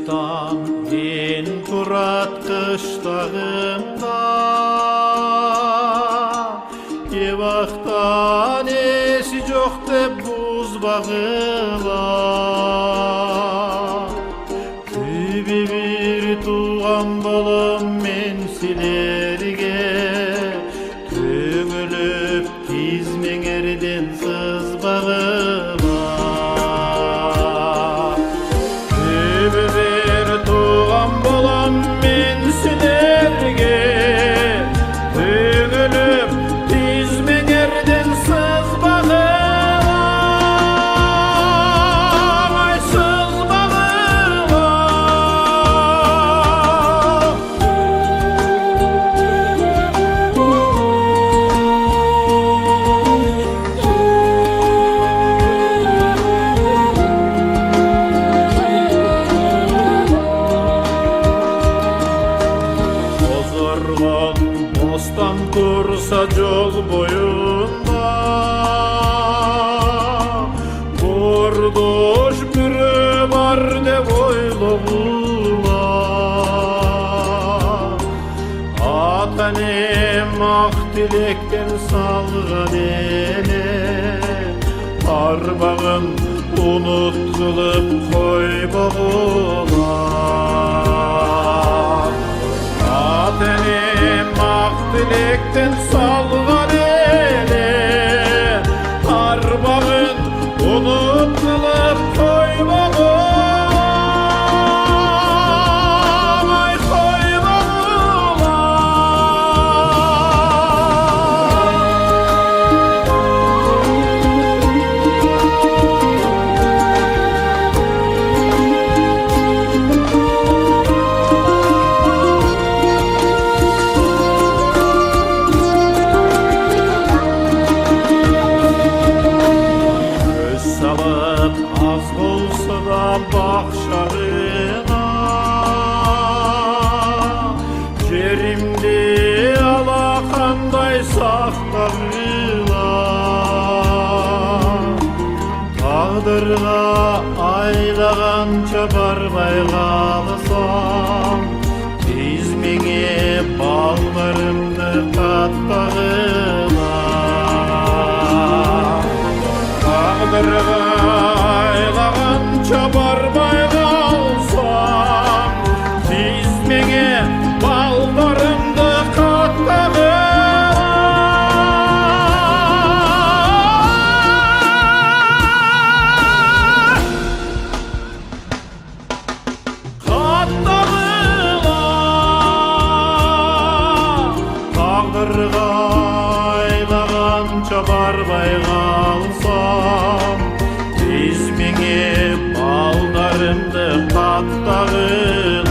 таң мен тұрат қыштағымда, Евақтан есі жоқ деп бұзбағыла. Төбе бір туған балам мен сілерге, төгіліп тізмеңерден сызбағыла. Төбе бір туған балам мен сілерге, төгіліп тізмеңерден сызбағыла. Бостан тұрса жол бойында, Бордош бүрі бар деп ойлаула. Ата-анем ақ тілектен салған еле, арбағын ұмытылып қойбағыла. Ата-анем ақ тілектен салған еле, арбағын ұмытылып қойбағыла. Az bolsa da bakşarına, Jerimdi alaqanday saqtağıla. Tağdırga aylağança barmay qalsam, tizmеңе ballarımды qattağıla. Tağdırga barmay qalsam, tizmеңе ballarımdı qattağıla. Tağdırga aylağança barmay qalsam, tizmеңе ballarımdı qattağıla.